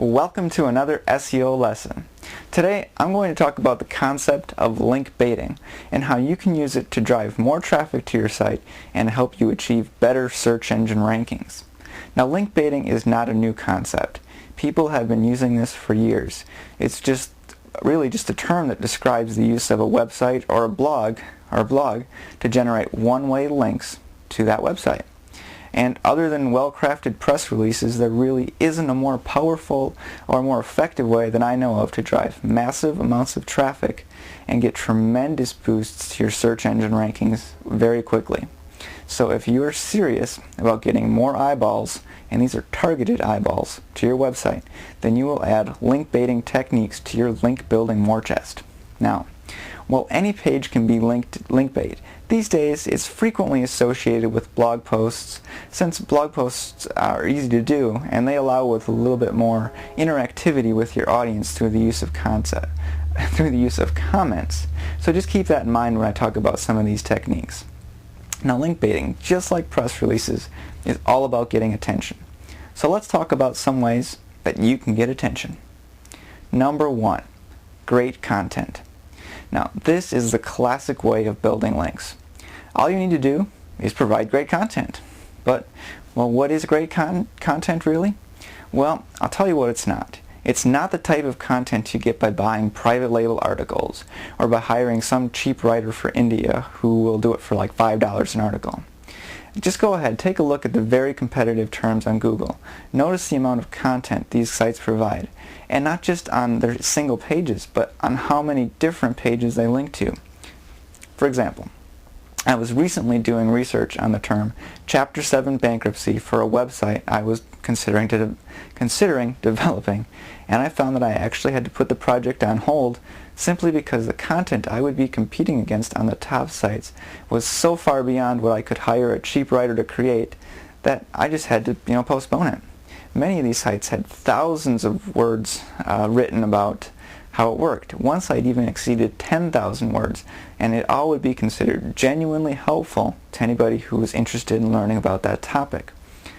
Welcome to another SEO lesson. Today I'm going to talk about the concept of link baiting and how you can use it to drive more traffic to your site and help you achieve better search engine rankings. Now, link baiting is not a new concept. People have been using this for years. It's really just a term that describes the use of a website or a blog to generate one-way links to that website. And other than well-crafted press releases, there really isn't a more powerful or more effective way that I know of to drive massive amounts of traffic and get tremendous boosts to your search engine rankings very quickly. So if you are serious about getting more eyeballs, and these are targeted eyeballs, to your website, then you will add link baiting techniques to your link building war chest. Now, while any page can be link bait, these days it's frequently associated with blog posts, since blog posts are easy to do and they allow with a little bit more interactivity with your audience through the use of comments. So just keep that in mind when I talk about some of these techniques. Now, link baiting, just like press releases, is all about getting attention. So let's talk about some ways that you can get attention. Number one, great content. Now, this is the classic way of building links. All you need to do is provide great content. But, well, what is great content really? Well, I'll tell you what it's not. It's not the type of content you get by buying private label articles or by hiring some cheap writer for India who will do it for like $5 an article. Just go ahead, take a look at the very competitive terms on Google. Notice the amount of content these sites provide, and not just on their single pages, but on how many different pages they link to. For example, I was recently doing research on the term Chapter 7 bankruptcy for a website I was considering developing, and I found that I actually had to put the project on hold simply because the content I would be competing against on the top sites was so far beyond what I could hire a cheap writer to create that I just had to, postpone it. Many of these sites had thousands of words written about how it worked. One site even exceeded 10,000 words, and it all would be considered genuinely helpful to anybody who was interested in learning about that topic.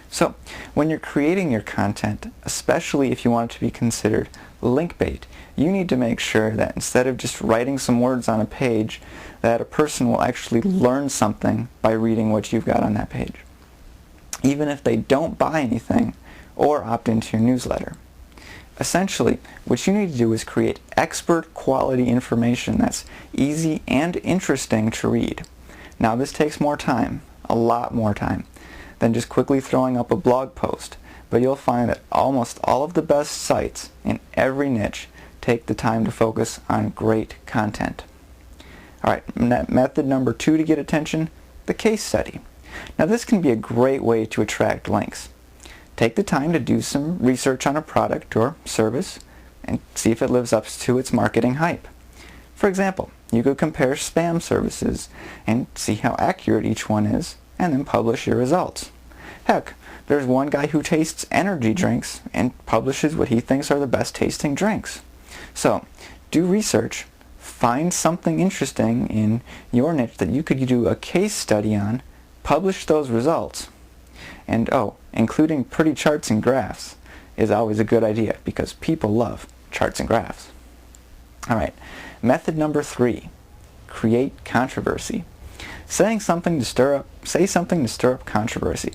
So, when you're creating your content, especially if you want it to be considered link bait, you need to make sure that instead of just writing some words on a page, that a person will actually learn something by reading what you've got on that page, even if they don't buy anything or opt into your newsletter. Essentially, what you need to do is create expert quality information that's easy and interesting to read. Now, this takes more time, a lot more time, than just quickly throwing up a blog post, but you'll find that almost all of the best sites in every niche take the time to focus on great content. Alright, method number 2 to get attention, the case study. Now, this can be a great way to attract links. Take the time to do some research on a product or service and see if it lives up to its marketing hype. For example, you could compare spam services and see how accurate each one is, and then publish your results. Heck, there's one guy who tastes energy drinks and publishes what he thinks are the best tasting drinks. So, do research, find something interesting in your niche that you could do a case study on, publish those results. And including pretty charts and graphs is always a good idea because people love charts and graphs. Alright, method number 3, create controversy. Say something to stir up controversy.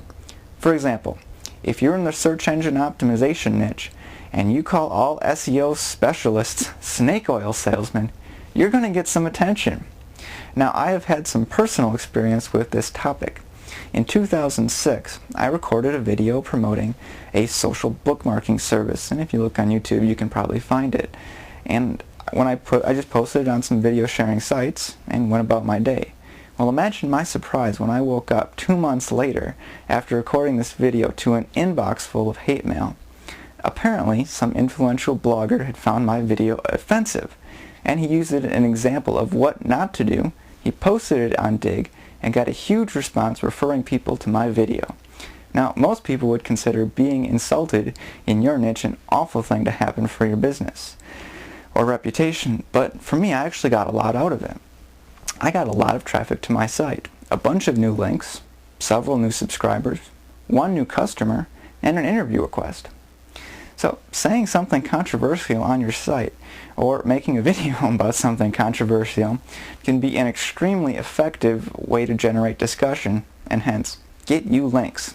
For example, if you're in the search engine optimization niche and you call all SEO specialists snake oil salesmen, you're going to get some attention. Now, I have had some personal experience with this topic. In 2006, I recorded a video promoting a social bookmarking service, and if you look on YouTube, you can probably find it. And I just posted it on some video sharing sites and went about my day. Well, imagine my surprise when I woke up 2 months later after recording this video to an inbox full of hate mail. Apparently, some influential blogger had found my video offensive, and he used it as an example of what not to do. He posted it on Dig and got a huge response referring people to my video. Now, most people would consider being insulted in your niche an awful thing to happen for your business or reputation, but for me, I actually got a lot out of it. I got a lot of traffic to my site, a bunch of new links, several new subscribers, one new customer, and an interview request. So saying something controversial on your site or making a video about something controversial can be an extremely effective way to generate discussion and hence get you links.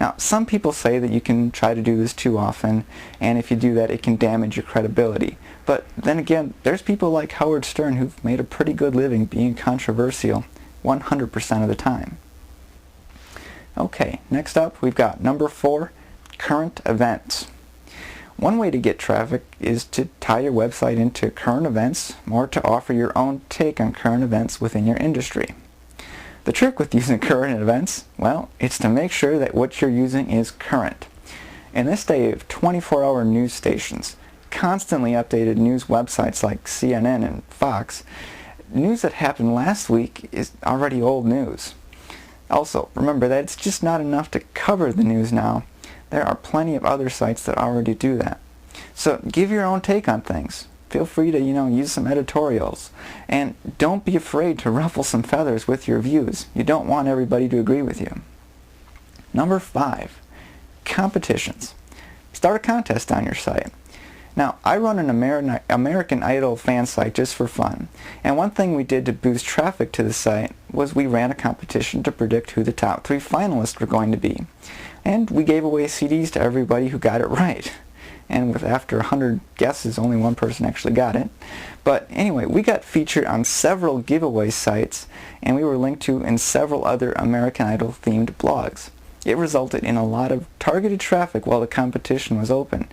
Now, some people say that you can try to do this too often, and if you do that, it can damage your credibility. But then again, there's people like Howard Stern who've made a pretty good living being controversial 100% of the time. Okay, next up we've got number 4, current events. One way to get traffic is to tie your website into current events or to offer your own take on current events within your industry. The trick with using current events, well, it's to make sure that what you're using is current. In this day of 24-hour news stations, constantly updated news websites like CNN and Fox, news that happened last week is already old news. Also, remember that it's just not enough to cover the news now. There are plenty of other sites that already do that. So give your own take on things. Feel free to, use some editorials. And don't be afraid to ruffle some feathers with your views. You don't want everybody to agree with you. Number 5, competitions. Start a contest on your site. Now, I run an American Idol fan site just for fun. And one thing we did to boost traffic to the site was we ran a competition to predict who the top 3 finalists were going to be. And we gave away CDs to everybody who got it right. And after 100 guesses, only one person actually got it. But anyway, we got featured on several giveaway sites, and we were linked to in several other American Idol themed blogs. It resulted in a lot of targeted traffic while the competition was open,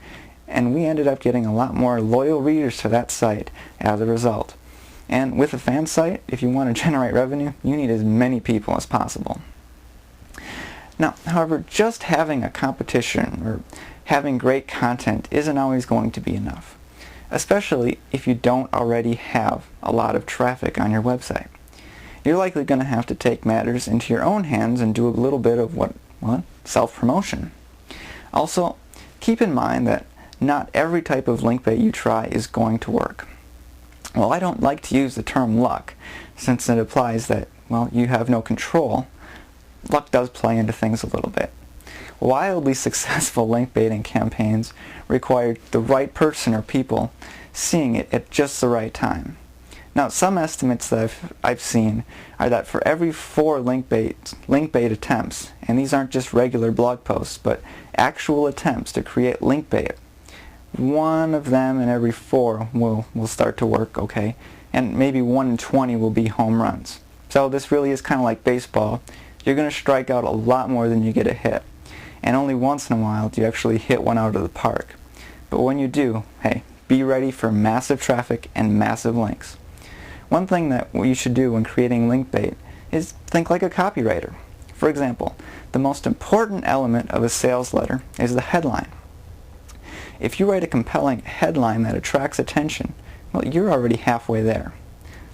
and we ended up getting a lot more loyal readers to that site as a result. And with a fan site, if you want to generate revenue, you need as many people as possible. Now, however, just having a competition or having great content isn't always going to be enough, especially if you don't already have a lot of traffic on your website. You're likely going to have to take matters into your own hands and do a little bit of self-promotion. Also, keep in mind that not every type of link bait you try is going to work. Well, I don't like to use the term luck, since it implies that, you have no control. Luck does play into things a little bit. Wildly successful link baiting campaigns require the right person or people seeing it at just the right time. Now, some estimates that I've seen are that for every 4 link bait attempts, and these aren't just regular blog posts, but actual attempts to create link bait, one of them in every 4 will start to work okay, and maybe 1 in 20 will be home runs. So this really is kind of like baseball. You're going to strike out a lot more than you get a hit. And only once in a while do you actually hit one out of the park. But when you do, hey, be ready for massive traffic and massive links. One thing that you should do when creating link bait is think like a copywriter. For example, the most important element of a sales letter is the headline. If you write a compelling headline that attracts attention, you're already halfway there.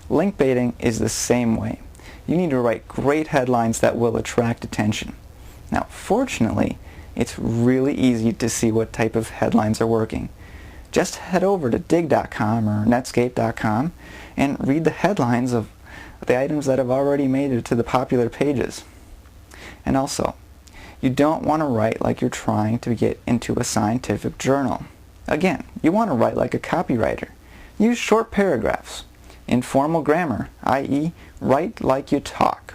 Link baiting is the same way. You need to write great headlines that will attract attention. Now, fortunately, it's really easy to see what type of headlines are working. Just head over to dig.com or netscape.com and read the headlines of the items that have already made it to the popular pages. And also, you don't want to write like you're trying to get into a scientific journal. Again, you want to write like a copywriter. Use short paragraphs. Informal grammar, i.e., write like you talk.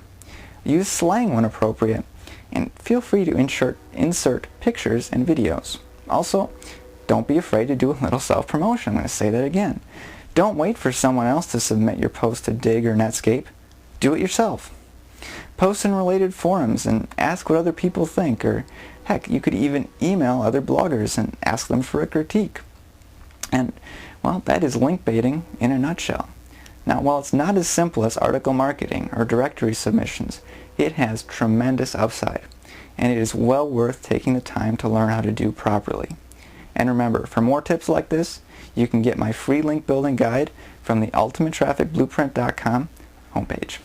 Use slang when appropriate, and feel free to insert pictures and videos. Also, don't be afraid to do a little self-promotion. I'm going to say that again. Don't wait for someone else to submit your post to Dig or Netscape. Do it yourself. Post in related forums and ask what other people think, or heck, you could even email other bloggers and ask them for a critique. And, that is link baiting in a nutshell. Now, while it's not as simple as article marketing or directory submissions, it has tremendous upside, and it is well worth taking the time to learn how to do properly. And remember, for more tips like this, you can get my free link building guide from the ultimatetrafficblueprint.com homepage.